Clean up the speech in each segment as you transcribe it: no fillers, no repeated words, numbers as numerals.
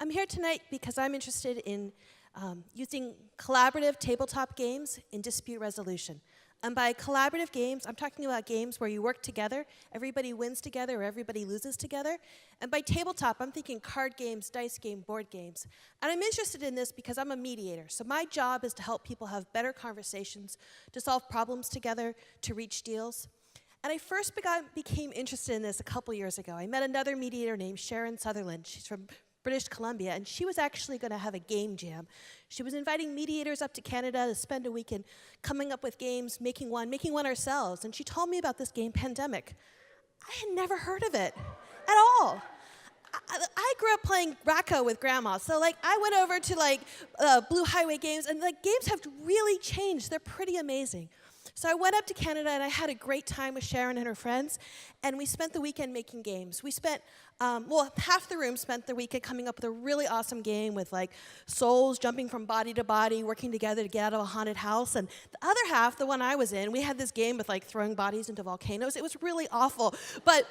I'm here tonight because I'm interested in using collaborative tabletop games in dispute resolution. And by collaborative games, I'm talking about games where you work together, everybody wins together, or everybody loses together. And by tabletop, I'm thinking card games, dice game, board games. And I'm interested in this because I'm a mediator. So my job is to help people have better conversations, to solve problems together, to reach deals. And I first became interested in this a couple years ago. I met another mediator named Sharon Sutherland. She's from British Columbia, and she was actually going to have a game jam. She was inviting mediators up to Canada to spend a weekend coming up with games, making one ourselves. And she told me about this game, Pandemic. I had never heard of it at all. I grew up playing Racco with Grandma, so I went over to Blue Highway Games, and games have really changed. They're pretty amazing. So I went up to Canada, and I had a great time with Sharon and her friends, and we spent the weekend making games. We spent, half the room spent the weekend coming up with a really awesome game with souls jumping from body to body, working together to get out of a haunted house. And the other half, the one I was in, we had this game with throwing bodies into volcanoes. It was really awful, but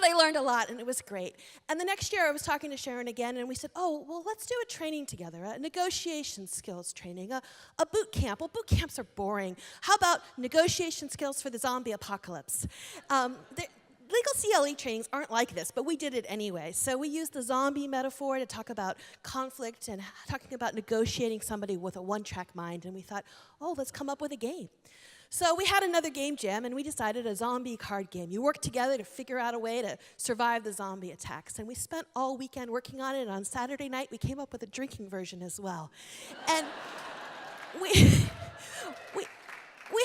I learned a lot, and it was great. And the next year, I was talking to Sharon again, and we said, let's do a training together, a negotiation skills training, a boot camp. Well, boot camps are boring. How about negotiation skills for the zombie apocalypse? Legal CLE trainings aren't like this, but we did it anyway. So we used the zombie metaphor to talk about conflict and talking about negotiating somebody with a one-track mind, and we thought, let's come up with a game. So we had another game jam, and we decided a zombie card game. You work together to figure out a way to survive the zombie attacks. And we spent all weekend working on it, and on Saturday night, we came up with a drinking version as well. And we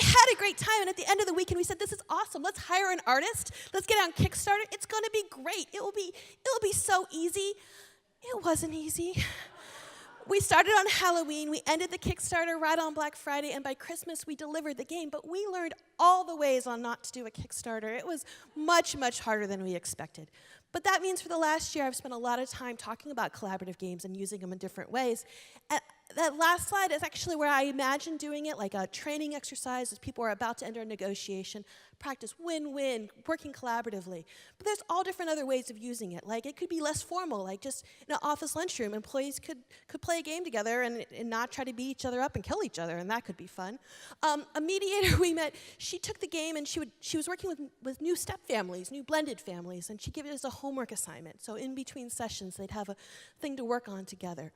had a great time, and at the end of the weekend, we said, this is awesome. Let's hire an artist. Let's get it on Kickstarter. It's going to be great. It will be so easy. It wasn't easy. We started on Halloween, we ended the Kickstarter right on Black Friday, and by Christmas we delivered the game, but we learned all the ways on not to do a Kickstarter. It was much, much harder than we expected. But that means for the last year I've spent a lot of time talking about collaborative games and using them in different ways. And that last slide is actually where I imagine doing it, like a training exercise as people are about to enter a negotiation, practice win-win, working collaboratively. But there's all different other ways of using it. It could be less formal, just in an office lunchroom, employees could play a game together and not try to beat each other up and kill each other, and that could be fun. A mediator we met, she took the game and she was working with new step families, new blended families, and she gave it as a homework assignment. So in between sessions, they'd have a thing to work on together.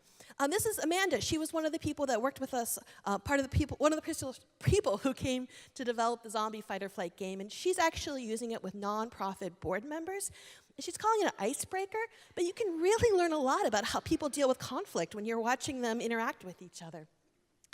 This is Amanda. She was one of the people that worked with us, one of the people who came to develop the zombie fight or flight game, and she's actually using it with nonprofit board members. She's calling it an icebreaker, but you can really learn a lot about how people deal with conflict when you're watching them interact with each other.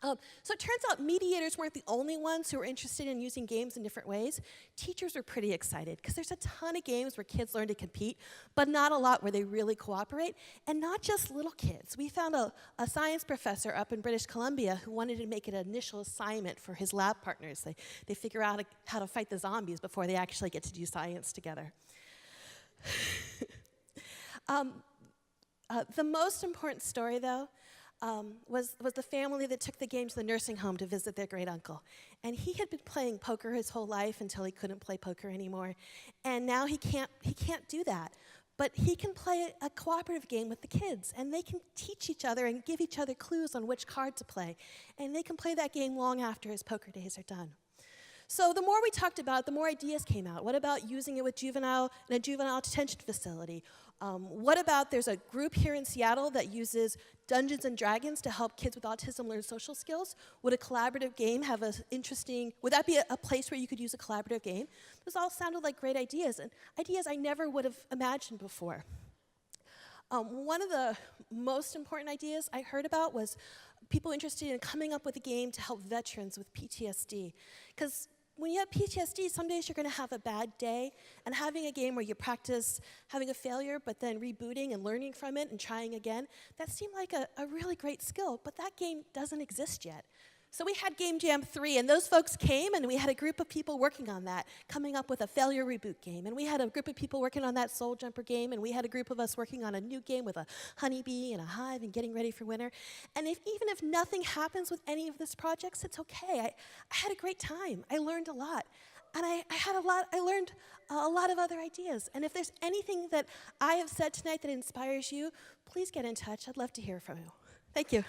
So it turns out mediators weren't the only ones who were interested in using games in different ways. Teachers were pretty excited because there's a ton of games where kids learn to compete, but not a lot where they really cooperate, and not just little kids. We found a science professor up in British Columbia who wanted to make it an initial assignment for his lab partners. They figure out how to fight the zombies before they actually get to do science together. The most important story, though, was the family that took the game to the nursing home to visit their great uncle. And he had been playing poker his whole life until he couldn't play poker anymore. And now he can't do that. But he can play a cooperative game with the kids, and they can teach each other and give each other clues on which card to play. And they can play that game long after his poker days are done. So the more we talked about it, the more ideas came out. What about using it with in a juvenile detention facility? What about there's a group here in Seattle that uses Dungeons and Dragons to help kids with autism learn social skills? Would a collaborative game have would that be a place where you could use a collaborative game? Those all sounded like great ideas, and ideas I never would have imagined before. One of the most important ideas I heard about was people interested in coming up with a game to help veterans with PTSD. Because when you have PTSD, some days you're going to have a bad day, and having a game where you practice having a failure, but then rebooting and learning from it and trying again, that seemed like a really great skill, but that game doesn't exist yet. So we had Game Jam 3, and those folks came, and we had a group of people working on that, coming up with a failure reboot game. And we had a group of people working on that Soul Jumper game, and we had a group of us working on a new game with a honeybee and a hive and getting ready for winter. And even if nothing happens with any of these projects, it's okay. I had a great time. I learned a lot. and I learned a lot of other ideas. And if there's anything that I have said tonight that inspires you, please get in touch. I'd love to hear from you. Thank you.